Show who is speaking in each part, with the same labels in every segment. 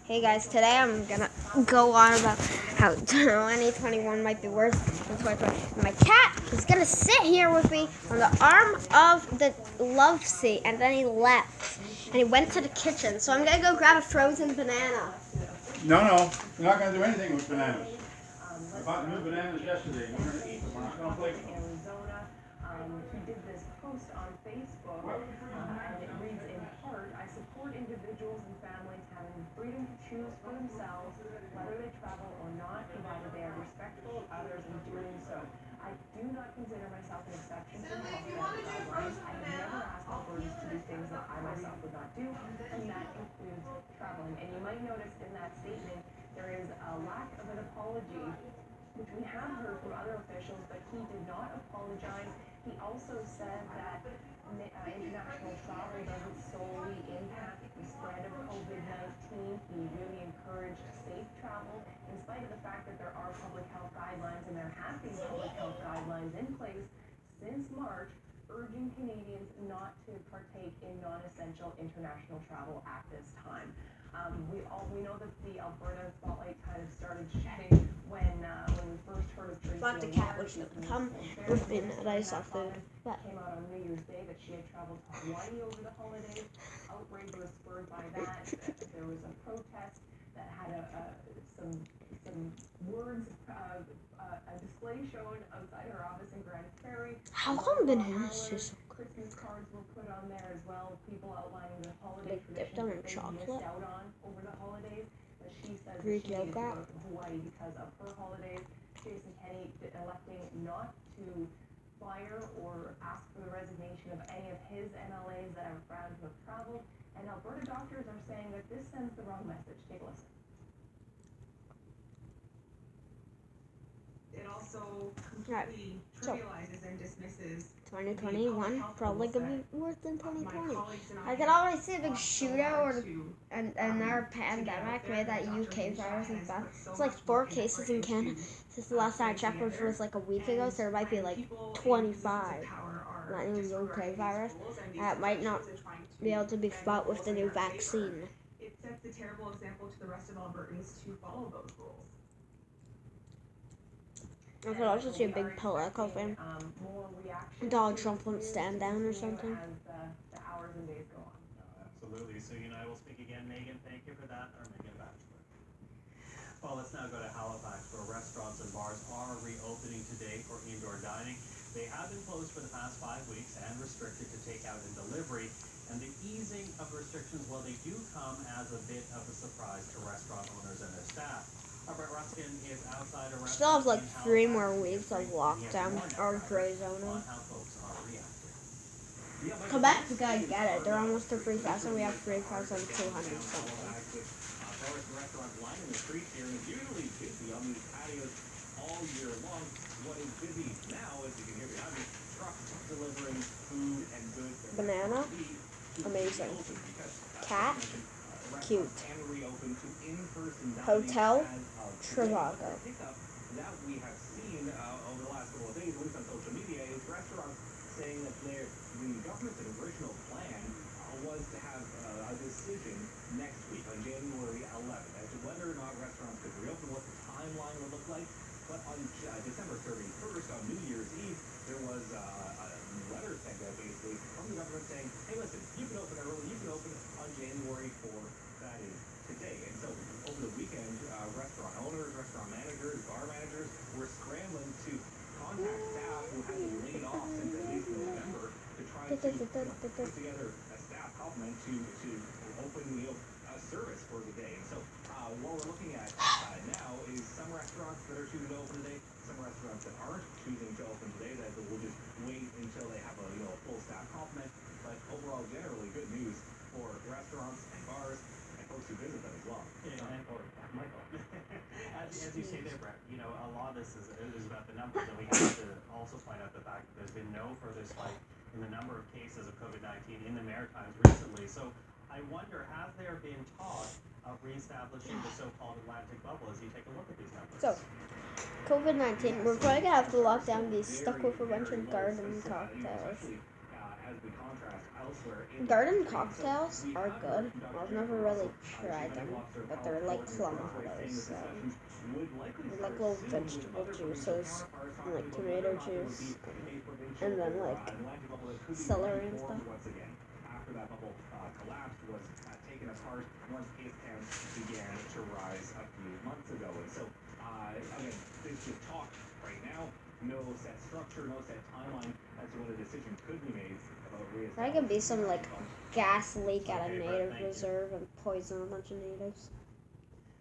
Speaker 1: Hey guys, today I'm gonna go on about how 2021 might be worse than 2020. My cat is gonna sit here with me on the arm of the love seat, and then he left. And he went to the kitchen, so I'm gonna go grab a frozen banana.
Speaker 2: No, you're not going to do anything with bananas. I bought new bananas yesterday. We're going to eat them. We're not going to play with them.
Speaker 3: Arizona, who did this post on Facebook, and it reads in part, I support individuals and families having the freedom to choose for themselves whether they travel or not, provided they are respectful of others in doing so. I do not consider myself an exception to the lockdown guidelines. I have never asked Albertans to do things that I myself would not do, and that includes traveling. And you might notice in that statement there is a lack of an apology, which we have heard from other officials, but he did not apologize. He also said that international travel doesn't solely impact the spread of COVID-19. He really encouraged safe travel, in spite of the fact that there are public health guidelines, and there have been public health guidelines in place since March, urging Canadians not to partake in non-essential international travel at this time. We know that the Alberta spotlight kind of started shedding when we first heard of Tracy
Speaker 1: But the
Speaker 3: O'Rourke.
Speaker 1: cat was gonna come with me that I saw food. But
Speaker 3: Came out on New Year's Day that she had traveled to Hawaii over the holidays. Outrage was spurred by that. There was a protest that had some words, a display shown outside her office in Grand Prairie.
Speaker 1: how come bananas taste so good?
Speaker 3: Christmas cards were put on there as well. People outlining the holiday
Speaker 1: Like dipped
Speaker 3: traditions
Speaker 1: them in
Speaker 3: that they
Speaker 1: chocolate?
Speaker 3: missed out on over the holidays. But she says that
Speaker 1: Greek
Speaker 3: she needed to
Speaker 1: yogurt?
Speaker 3: go to Hawaii because of her holidays. Jason Kenney electing not to fire or ask for the resignation of any of his MLAs that are found to have traveled. And Alberta doctors are saying that this sends the wrong message. Take a listen. It also completely trivializes and dismisses
Speaker 1: 2021 probably gonna be worse than 2020. I could already see a big shootout, and our pandemic made that UK virus is bad. It's like 4 cases in Canada since the last time I checked, which was like a week ago. So there might be like 25. Not even the UK virus. That might not be able to be fought with the new vaccine.
Speaker 3: It sets a terrible example to the rest of Albertans to follow those rules.
Speaker 1: I could also see a big Peleco fan. Donald Trump won't stand down or something.
Speaker 3: As the hours and days go on.
Speaker 4: Absolutely. So you and I will speak again, Megan. Thank you for that. Or Megan Bachelor. Well, let's now go to Halifax, where restaurants and bars are reopening today for indoor dining. They have been closed for the past 5 weeks and restricted to takeout and delivery. And the easing of restrictions, well, they do come as a bit of a surprise to restaurant owners and their staff. Brett Ruskin is outside a restaurant.
Speaker 1: Still have like 3 more weeks of lockdown or gray zoning. Come back if you guys get it. They're almost to 3,000. We have 3,200 something.
Speaker 4: Forest restaurant lining the streets here, and it's usually busy on these patios all year long. What is busy now, as you can hear behind me, trucks delivering food and goods.
Speaker 1: Banana, amazing. Cat, cute. Hotel, Trivago.
Speaker 4: That we have seen over the last couple of days, at least on social media, is restaurants saying that the government's original plan was to have a decision next week on January 11th as to whether or not restaurants could reopen, what the timeline would look like. But on December 31st, on New Year's Eve, there was a letter sent out basically from the government saying, hey, listen, you can open early, you can open on January 4th, that is today. And so over the weekend, restaurant owners, restaurant managers, bar managers were scrambling to contact staff who had been laid off since at least November to try to put together a staff complement to open a service for the day. And so what we're looking at now is some restaurants that are choosing to open today, some restaurants that aren't choosing to open today, that will just wait until they have a full staff complement. But overall, generally good news for restaurants and bars and folks who visit them as well.
Speaker 5: Michael, as you say there, Brett, a lot of this is about the numbers, and we have to also point out the fact that there's been no further spike in the number of cases of COVID-19 in the Maritimes recently. So I wonder, has there been talk of reestablishing the so-called Atlantic bubble as you take a look at these numbers?
Speaker 1: So, COVID-19, we're probably gonna have to lock down these stuck with a bunch of garden cocktails.
Speaker 4: contrast, elsewhere in
Speaker 1: Garden cocktails are good. I've never really tried them, but they're like clamatos, so they're like little vegetable juices, and like tomato juice, and then like celery and stuff.
Speaker 4: Once again, after that bubble collapsed, was taken apart once case counts began to rise a few months ago. And so, again, there's just talk right now. No set structure, no set timeline as to when a decision could be made about reestablishing.
Speaker 1: That could be some like gas leak at a native reserve and poison a bunch of natives.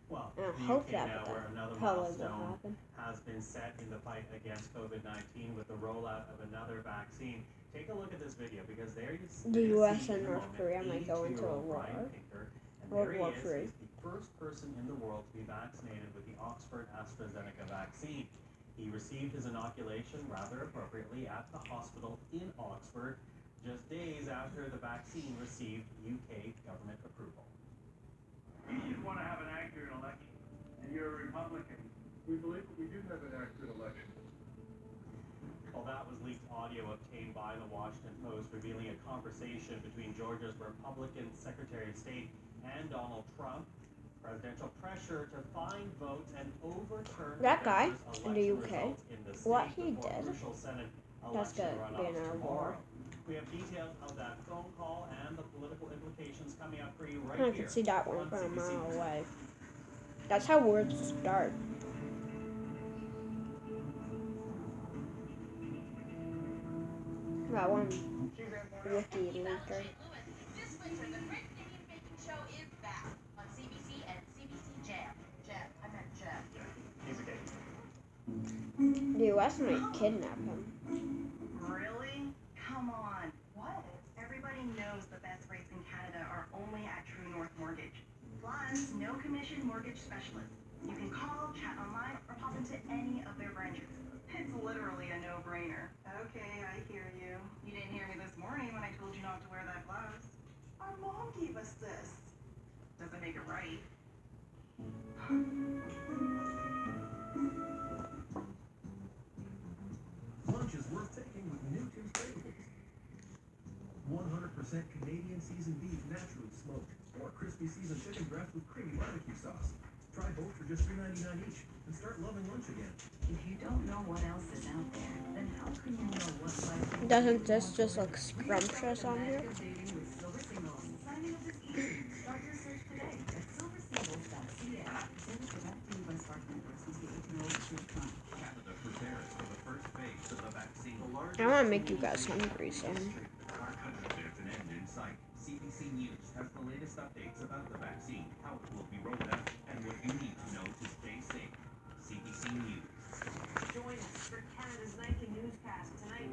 Speaker 5: Well,
Speaker 1: I don't
Speaker 5: the
Speaker 1: hope
Speaker 5: UK
Speaker 1: that,
Speaker 5: now,
Speaker 1: but
Speaker 5: where another
Speaker 1: probably won't
Speaker 5: milestone
Speaker 1: happen.
Speaker 5: has been set in the fight against COVID-19 with the rollout of another vaccine. Take a look at this video because there you see
Speaker 1: The US and
Speaker 5: in a
Speaker 1: North
Speaker 5: moment,
Speaker 1: Korea might go into a
Speaker 5: 82-year-old
Speaker 1: war.
Speaker 5: Brian Pinker, and
Speaker 1: World
Speaker 5: there
Speaker 1: War
Speaker 5: he is.
Speaker 1: III.
Speaker 5: He's the first person in the world to be vaccinated with the Oxford AstraZeneca vaccine. He received his inoculation rather appropriately at the hospital in Oxford, just days after the vaccine received UK government approval.
Speaker 6: You just want to have an accurate election, and you're a Republican. We believe we do have an accurate election.
Speaker 5: Well, that was leaked audio obtained by the Washington Post revealing a conversation between Georgia's Republican Secretary of State and Donald Trump. Presidential pressure to find votes and overturn
Speaker 1: That guy
Speaker 5: November's
Speaker 1: in the
Speaker 5: election
Speaker 1: UK,
Speaker 5: results in the state
Speaker 1: what he
Speaker 5: before
Speaker 1: did,
Speaker 5: crucial Senate
Speaker 1: that's
Speaker 5: election
Speaker 1: gonna be in
Speaker 5: runoffs
Speaker 1: our
Speaker 5: tomorrow.
Speaker 1: war.
Speaker 5: We have details of that phone call and the political implications coming up for you right
Speaker 1: I
Speaker 5: here.
Speaker 1: can see that one
Speaker 5: on
Speaker 1: from a
Speaker 5: CBC
Speaker 1: mile
Speaker 5: News.
Speaker 1: away. That's how words start. That one wiki leaker.
Speaker 7: This winter, the Great Canadian Baking Show is back on CBC and CBC Jam. Jam. I meant Jam.
Speaker 5: Yeah, he's okay.
Speaker 1: The US might kidnap him.
Speaker 8: Really? Come on. What? Everybody knows the best rates in Canada are only at True North Mortgage. Plus, no commission mortgage specialists. You can call, chat online, or pop into any of their branches. It's literally a no-brainer. Okay, I hear you. You didn't hear me this morning when I told you not to wear that blouse. Our mom gave us this. Doesn't make it right.
Speaker 9: Lunch is worth taking with new Tim's Craveables. 100% Canadian seasoned beef naturally smoked, or crispy seasoned chicken breast with creamy barbecue sauce. Try both for just $3.99 each and start loving lunch again.
Speaker 10: If you don't know what else is out there, then how can you know what life
Speaker 1: Doesn't this just look scrumptious on here?
Speaker 10: Signing up is easy. Start your search today at silversingles.ca. Sales without fee by Spark Members must be 18 or older to apply.
Speaker 9: Canada prepares for the first phase of the vaccine.
Speaker 1: I want to make you guys hungry soon.
Speaker 9: Our country, there's an end in sight. CBC News has the latest updates about the vaccine, how it will be rolled out, and what you need to know to stay safe. CBC News.
Speaker 3: Join us for Canada's nightly newscast tonight.